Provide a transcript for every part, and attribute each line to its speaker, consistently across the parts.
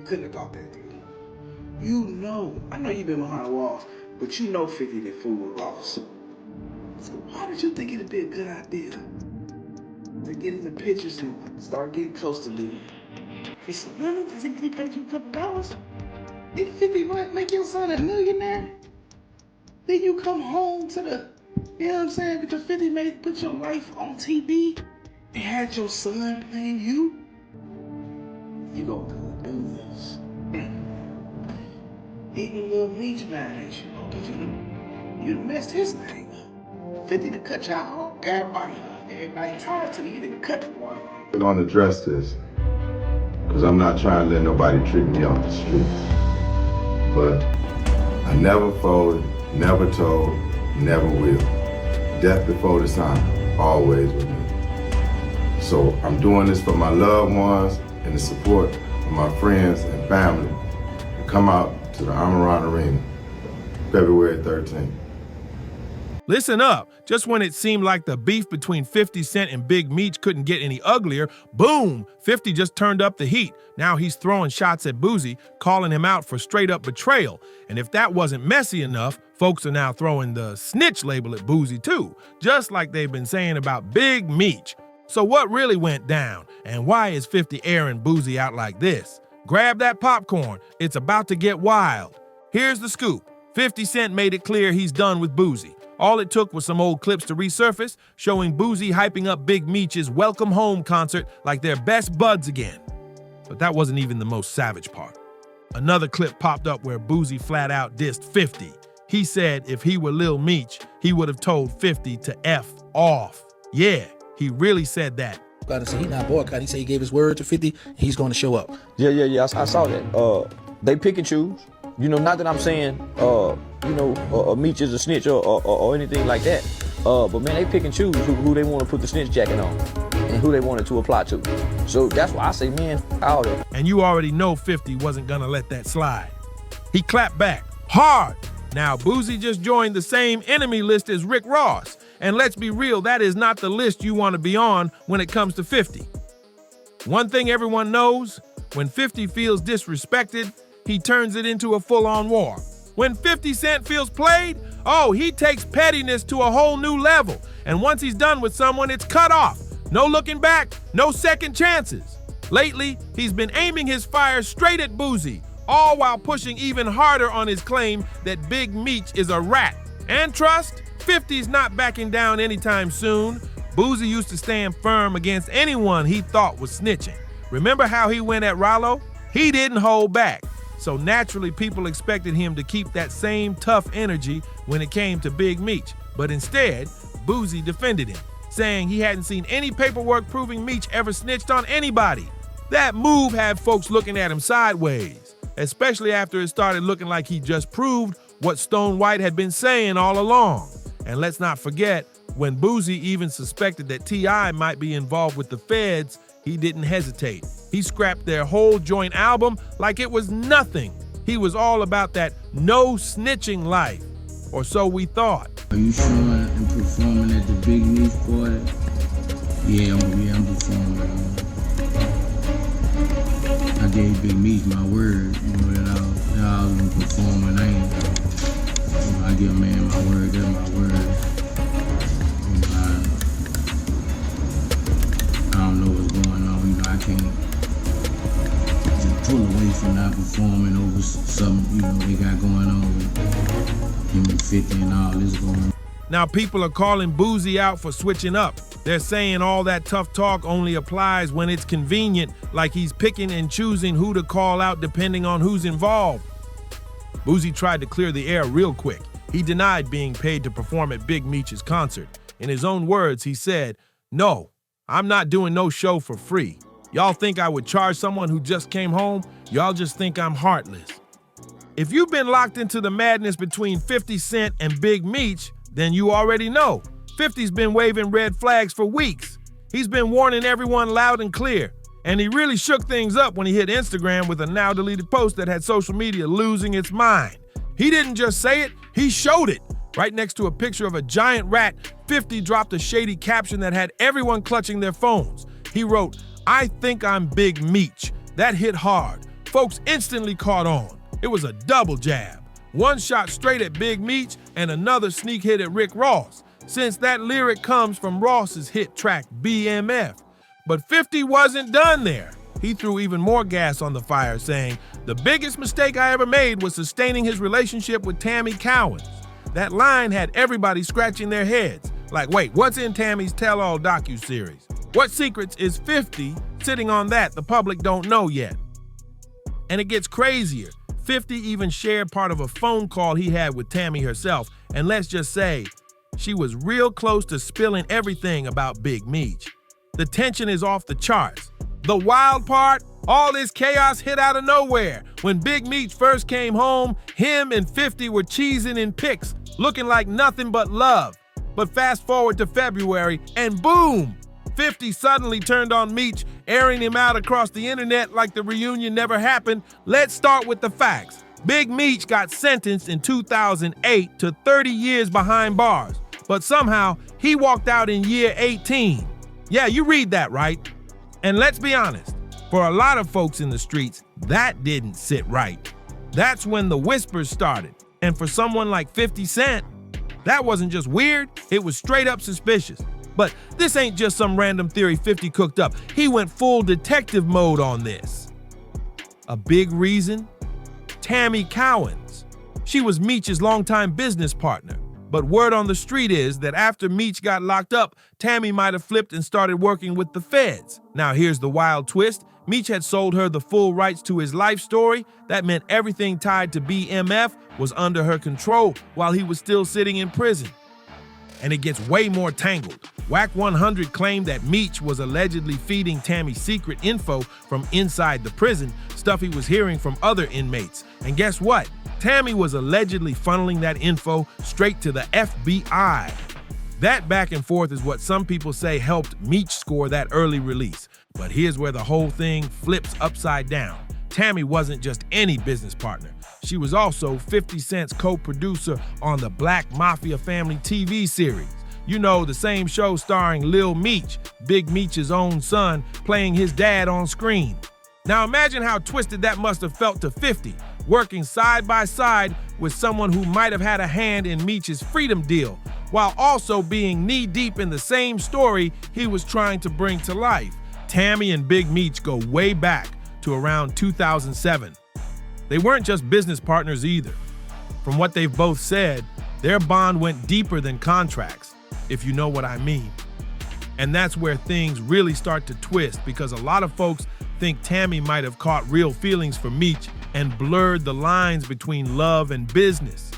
Speaker 1: couldn't have thought that deal. You know, I know you've been behind the walls, but you know 50 that fool with Ross. So why did you think it'd be a good idea to get in the pictures and start getting close to Lee? He said, really? Does he paid you $2? Did 50 make your son a millionaire? Then you come home to the, you know what I'm saying, with the 50 made put your life on TV and had your son playing you? You gonna do this. Even Lil Meech mad at you, because you messed his name up. 50 to cut y'all off, everybody tired to you, didn't cut one.
Speaker 2: I'm gonna address this, because I'm not trying to let nobody trick me off the streets. But I never folded, never told, never will. Death before dishonor, always with me. So I'm doing this for my loved ones and the support of my friends and family to come out to the Amarant Arena, February 13th.
Speaker 3: Listen up. Just when it seemed like the beef between 50 Cent and Big Meech couldn't get any uglier, boom, 50 just turned up the heat. Now he's throwing shots at Boosie, calling him out for straight-up betrayal. And if that wasn't messy enough, folks are now throwing the snitch label at Boosie too, just like they've been saying about Big Meech. So what really went down, and why is 50 airing Boosie out like this? Grab that popcorn. It's about to get wild. Here's the scoop. 50 Cent made it clear he's done with Boosie. All it took was some old clips to resurface, showing Boosie hyping up Big Meech's Welcome Home concert like they're best buds again. But that wasn't even the most savage part. Another clip popped up where Boosie flat out dissed 50. He said if he were Lil Meech, he would have told 50 to F off. Yeah, he really said that.
Speaker 4: Gotta say, he not boycott. He said he gave his word to 50, he's gonna show up.
Speaker 5: Yeah, I saw that. They pick and choose. You know, not that I'm saying, Meech is a snitch or anything like that. But man, they pick and choose who they want to put the snitch jacket on and who they want it to apply to. So that's why I say, man, all that.
Speaker 3: And you already know 50 wasn't gonna let that slide. He clapped back hard. Now, Boosie just joined the same enemy list as Rick Ross. And let's be real, that is not the list you want to be on when it comes to 50. One thing everyone knows, when 50 feels disrespected, he turns it into a full-on war. When 50 Cent feels played, oh, he takes pettiness to a whole new level. And once he's done with someone, it's cut off. No looking back, no second chances. Lately, he's been aiming his fire straight at Boosie, all while pushing even harder on his claim that Big Meech is a rat. And trust, 50's not backing down anytime soon. Boosie used to stand firm against anyone he thought was snitching. Remember how he went at Rollo? He didn't hold back. So naturally, people expected him to keep that same tough energy when it came to Big Meech. But instead, Boosie defended him, saying he hadn't seen any paperwork proving Meech ever snitched on anybody. That move had folks looking at him sideways, especially after it started looking like he just proved what Stone White had been saying all along. And let's not forget, when Boosie even suspected that T.I. might be involved with the feds, he didn't hesitate. He scrapped their whole joint album like it was nothing. He was all about that no-snitching life, or so we thought.
Speaker 6: Are you showing and performing at the Big Meech party? Yeah, I'm performing. I gave Big Meech my word, that I was gonna perform, and I give a man my word, that's my word. I don't know what's going on, I can't just pull away from not performing over something, they got going on with him and 50 and all this going on.
Speaker 3: Now people are calling Boosie out for switching up. They're saying all that tough talk only applies when it's convenient, like he's picking and choosing who to call out depending on who's involved. Boosie tried to clear the air real quick. He denied being paid to perform at Big Meech's concert. In his own words, he said, "No, I'm not doing no show for free. Y'all think I would charge someone who just came home? Y'all just think I'm heartless." If you've been locked into the madness between 50 Cent and Big Meech, then you already know. 50's been waving red flags for weeks. He's been warning everyone loud and clear. And he really shook things up when he hit Instagram with a now-deleted post that had social media losing its mind. He didn't just say it, he showed it. Right next to a picture of a giant rat, 50 dropped a shady caption that had everyone clutching their phones. He wrote, "I think I'm Big Meech." That hit hard. folks instantly caught on. It was a double jab. One shot straight at Big Meech and another sneak hit at Rick Ross, since that lyric comes from Ross's hit track BMF. But 50 wasn't done there. He threw even more gas on the fire, saying, "The biggest mistake I ever made was sustaining his relationship with Tammy Cowins." That line had everybody scratching their heads. Like, wait, what's in Tammy's tell-all docuseries? What secrets is 50 sitting on that the public don't know yet? And it gets crazier. 50 even shared part of a phone call he had with Tammy herself, and let's just say, she was real close to spilling everything about Big Meech. The tension is off the charts. The wild part, all this chaos hit out of nowhere. When Big Meech first came home, him and 50 were cheesing in pics, looking like nothing but love. But fast forward to February, and boom! 50 suddenly turned on Meech, airing him out across the internet like the reunion never happened. Let's start with the facts. Big Meech got sentenced in 2008 to 30 years behind bars, but somehow he walked out in year 18. Yeah, you read that right. And let's be honest, for a lot of folks in the streets, that didn't sit right. That's when the whispers started. And for someone like 50 Cent, that wasn't just weird, it was straight up suspicious. But this ain't just some random theory 50 cooked up. He went full detective mode on this. A big reason? Tammy Cowins. She was Meech's longtime business partner. But word on the street is that after Meech got locked up, Tammy might have flipped and started working with the feds. Now here's the wild twist. Meech had sold her the full rights to his life story. That meant everything tied to BMF was under her control while he was still sitting in prison. And it gets way more tangled. Whack 100 claimed that Meech was allegedly feeding Tammy secret info from inside the prison, stuff he was hearing from other inmates. And guess what? Tammy was allegedly funneling that info straight to the FBI. That back and forth is what some people say helped Meech score that early release. But here's where the whole thing flips upside down. Tammy wasn't just any business partner. She was also 50 Cent's co-producer on the Black Mafia Family TV series. You know, the same show starring Lil Meech, Big Meech's own son, playing his dad on screen. Now imagine how twisted that must have felt to 50, working side by side with someone who might have had a hand in Meech's freedom deal, while also being knee-deep in the same story he was trying to bring to life. Tammy and Big Meech go way back to around 2007. They weren't just business partners either. From what they've both said, their bond went deeper than contracts, if you know what I mean. And that's where things really start to twist, because a lot of folks think Tammy might have caught real feelings for Meech and blurred the lines between love and business.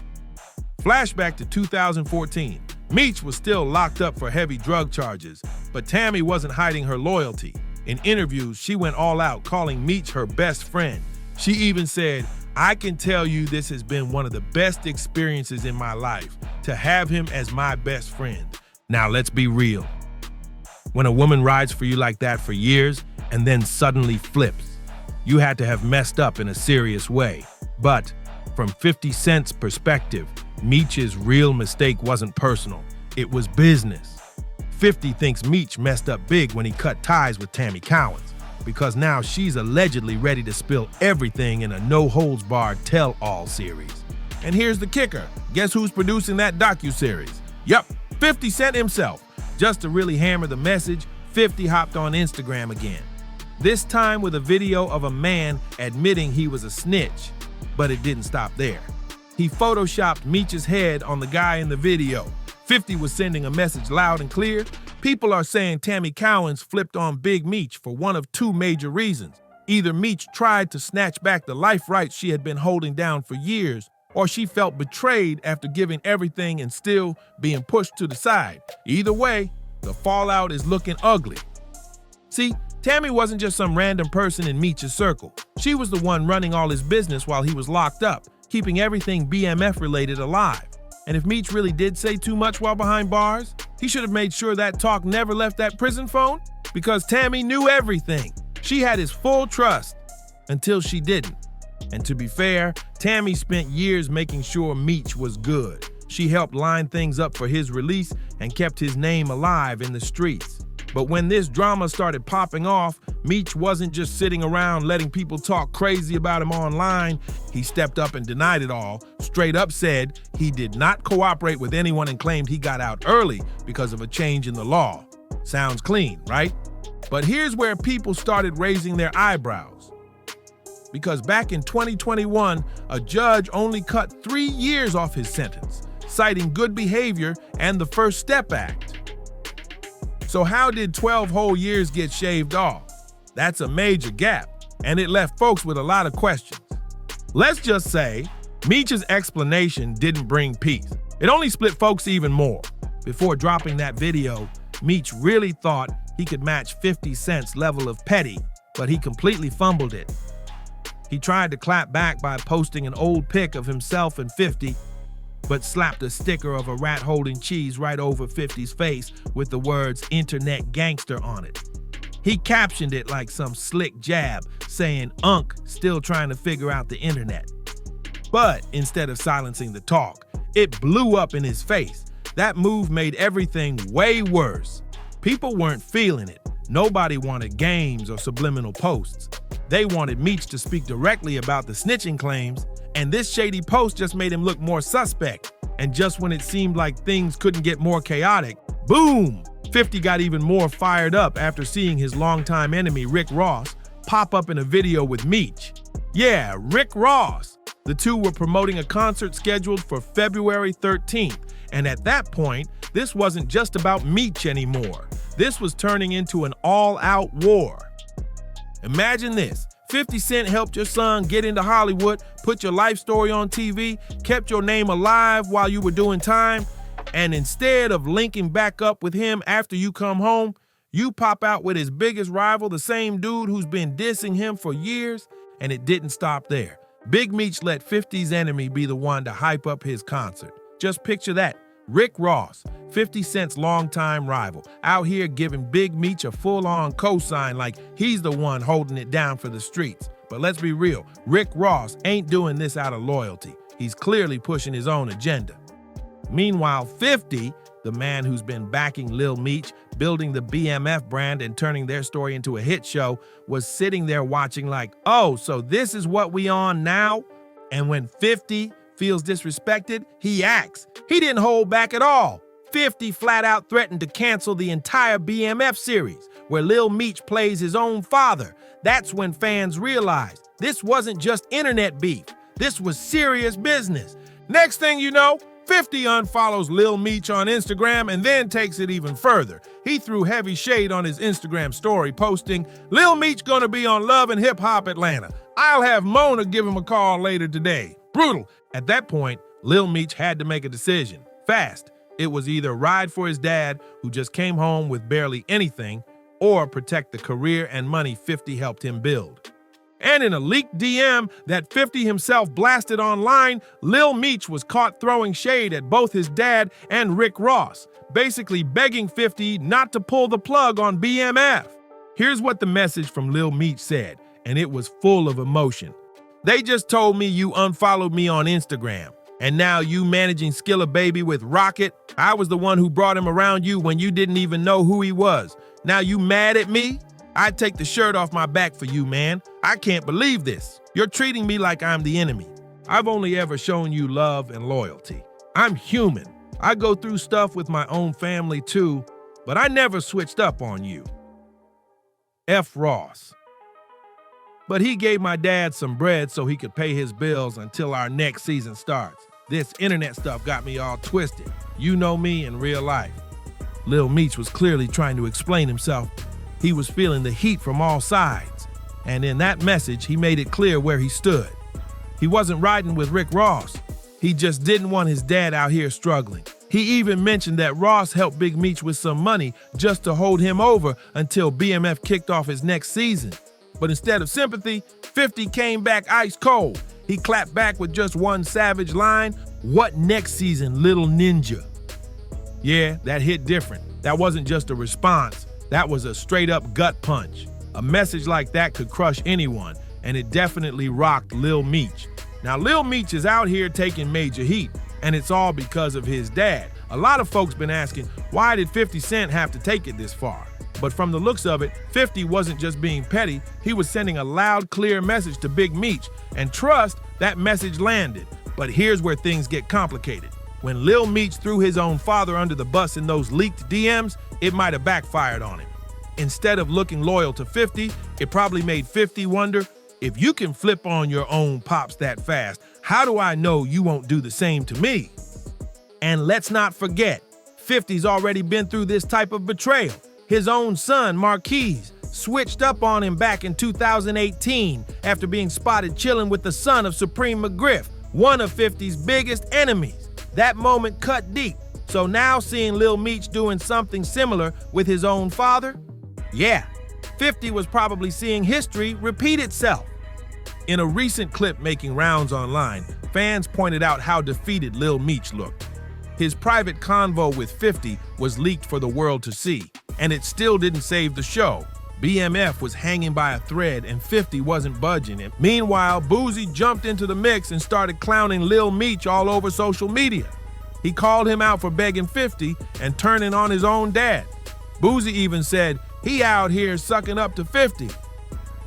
Speaker 3: Flashback to 2014. Meech was still locked up for heavy drug charges, but Tammy wasn't hiding her loyalty. In interviews, she went all out, calling Meech her best friend. She even said, "I can tell you this has been one of the best experiences in my life, to have him as my best friend." Now let's be real. When a woman rides for you like that for years and then suddenly flips, you had to have messed up in a serious way. But from 50 Cent's perspective, Meech's real mistake wasn't personal, it was business. 50 thinks Meech messed up big when he cut ties with Tammy Cowins, because now she's allegedly ready to spill everything in a no-holds-barred tell-all series. And here's the kicker. Guess who's producing that docuseries? Yup, 50 Cent himself. Just to really hammer the message, 50 hopped on Instagram again. This time with a video of a man admitting he was a snitch. But it didn't stop there. He photoshopped Meech's head on the guy in the video. 50 was sending a message loud and clear. People are saying Tammy Cowins flipped on Big Meech for one of two major reasons. Either Meech tried to snatch back the life rights she had been holding down for years, or she felt betrayed after giving everything and still being pushed to the side. Either way, the fallout is looking ugly. See, Tammy wasn't just some random person in Meech's circle. She was the one running all his business while he was locked up, keeping everything BMF related alive. And if Meech really did say too much while behind bars, he should have made sure that talk never left that prison phone, because Tammy knew everything. She had his full trust until she didn't. And to be fair, Tammy spent years making sure Meech was good. She helped line things up for his release and kept his name alive in the streets. But when this drama started popping off, Meech wasn't just sitting around letting people talk crazy about him online. He stepped up and denied it all, straight up said he did not cooperate with anyone and claimed he got out early because of a change in the law. Sounds clean, right? But here's where people started raising their eyebrows. Because back in 2021, a judge only cut 3 years off his sentence, citing good behavior and the First Step Act. So how did 12 whole years get shaved off? That's a major gap, and it left folks with a lot of questions. Let's just say Meech's explanation didn't bring peace. It only split folks even more. Before dropping that video, Meech really thought he could match 50 Cent's level of petty, but he completely fumbled it. He tried to clap back by posting an old pic of himself and 50, but slapped a sticker of a rat holding cheese right over 50's face with the words "Internet Gangster" on it. He captioned it like some slick jab, saying "Unk still trying to figure out the internet." But instead of silencing the talk, it blew up in his face. That move made everything way worse. People weren't feeling it. Nobody wanted games or subliminal posts. They wanted Meech to speak directly about the snitching claims, and this shady post just made him look more suspect. And just when it seemed like things couldn't get more chaotic, boom! 50 got even more fired up after seeing his longtime enemy Rick Ross pop up in a video with Meech. Yeah, Rick Ross. The two were promoting a concert scheduled for February 13th, and at that point, this wasn't just about Meech anymore. This was turning into an all-out war. Imagine this. 50 Cent helped your son get into Hollywood, put your life story on TV, kept your name alive while you were doing time, and instead of linking back up with him after you come home, you pop out with his biggest rival, the same dude who's been dissing him for years, and it didn't stop there. Big Meech let 50's enemy be the one to hype up his concert. Just picture that. Rick Ross, 50 Cent's longtime rival, out here giving Big Meech a full-on cosign like he's the one holding it down for the streets. But let's be real, Rick Ross ain't doing this out of loyalty. He's clearly pushing his own agenda. Meanwhile, 50, the man who's been backing Lil Meech, building the BMF brand and turning their story into a hit show, was sitting there watching like, oh, so this is what we on now? And when 50 feels disrespected, he acts. He didn't hold back at all. 50 flat out threatened to cancel the entire BMF series, where Lil Meech plays his own father. That's when fans realized this wasn't just internet beef. This was serious business. Next thing you know, 50 unfollows Lil Meech on Instagram and then takes it even further. He threw heavy shade on his Instagram story, posting, "Lil Meech gonna be on Love and Hip Hop Atlanta. I'll have Mona give him a call later today." Brutal. At that point, Lil Meech had to make a decision. Fast. It was either ride for his dad, who just came home with barely anything, or protect the career and money 50 helped him build. And in a leaked DM that 50 himself blasted online, Lil Meech was caught throwing shade at both his dad and Rick Ross, basically begging 50 not to pull the plug on BMF. Here's what the message from Lil Meech said, and it was full of emotion. "They just told me you unfollowed me on Instagram, and now you managing Skilla Baby with Rocket. I was the one who brought him around you when you didn't even know who he was. Now you mad at me? I'd take the shirt off my back for you, man. I can't believe this. You're treating me like I'm the enemy. I've only ever shown you love and loyalty. I'm human. I go through stuff with my own family too, but I never switched up on you. F. Ross." But he gave my dad some bread so he could pay his bills until our next season starts. This internet stuff got me all twisted. You know me in real life. Lil Meech was clearly trying to explain himself. He was feeling the heat from all sides. And in that message, he made it clear where he stood. He wasn't riding with Rick Ross. He just didn't want his dad out here struggling. He even mentioned that Ross helped Big Meech with some money just to hold him over until BMF kicked off his next season. But instead of sympathy, 50 came back ice cold. He clapped back with just one savage line, "What next season, little ninja?" Yeah, that hit different. That wasn't just a response. That was a straight up gut punch. A message like that could crush anyone, and it definitely rocked Lil Meech. Now, Lil Meech is out here taking major heat, and it's all because of his dad. A lot of folks been asking, why did 50 Cent have to take it this far? But from the looks of it, 50 wasn't just being petty, he was sending a loud, clear message to Big Meech, and trust that message landed. But here's where things get complicated. When Lil Meech threw his own father under the bus in those leaked DMs, it might have backfired on him. Instead of looking loyal to 50, it probably made 50 wonder, if you can flip on your own pops that fast, how do I know you won't do the same to me? And let's not forget, 50's already been through this type of betrayal. His own son, Marquise, switched up on him back in 2018 after being spotted chilling with the son of Supreme McGriff, one of 50's biggest enemies. That moment cut deep. So now seeing Lil Meech doing something similar with his own father, yeah, 50 was probably seeing history repeat itself. In a recent clip making rounds online, fans pointed out how defeated Lil Meech looked. His private convo with 50 was leaked for the world to see, and it still didn't save the show. BMF was hanging by a thread and 50 wasn't budging him. Meanwhile, Boosie jumped into the mix and started clowning Lil Meech all over social media. He called him out for begging 50 and turning on his own dad. Boosie even said he out here sucking up to 50.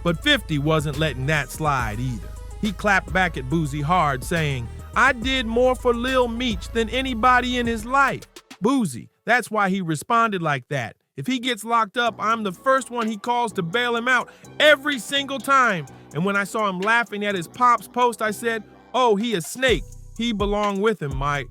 Speaker 3: But 50 wasn't letting that slide either. He clapped back at Boosie hard, saying, "I did more for Lil Meech than anybody in his life." Boosie, that's why he responded like that. If he gets locked up, I'm the first one he calls to bail him out every single time. And when I saw him laughing at his pop's post, I said, oh, he a snake. He belong with him, Mike.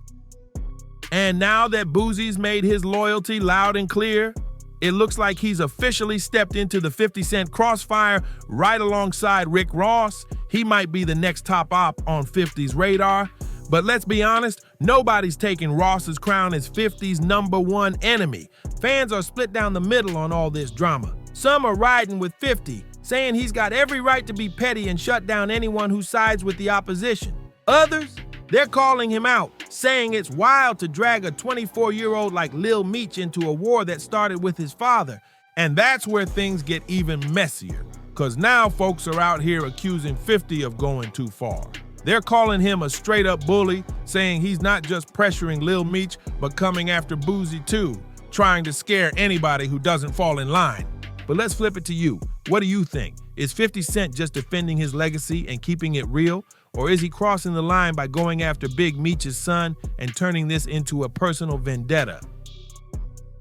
Speaker 3: And now that Boosie's made his loyalty loud and clear, it looks like he's officially stepped into the 50 Cent crossfire right alongside Rick Ross. He might be the next top op on 50's radar. But let's be honest, nobody's taking Ross's crown as 50's #1 enemy. Fans are split down the middle on all this drama. Some are riding with 50, saying he's got every right to be petty and shut down anyone who sides with the opposition. Others, they're calling him out, saying it's wild to drag a 24-year-old like Lil Meech into a war that started with his father. And that's where things get even messier, because now folks are out here accusing 50 of going too far. They're calling him a straight-up bully, saying he's not just pressuring Lil Meech, but coming after Boosie too, trying to scare anybody who doesn't fall in line. But let's flip it to you. What do you think? Is 50 Cent just defending his legacy and keeping it real? Or is he crossing the line by going after Big Meech's son and turning this into a personal vendetta?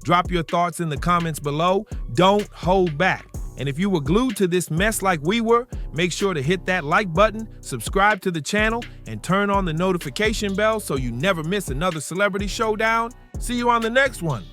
Speaker 3: Drop your thoughts in the comments below. Don't hold back. And if you were glued to this mess like we were, make sure to hit that like button, subscribe to the channel, and turn on the notification bell so you never miss another celebrity showdown. See you on the next one.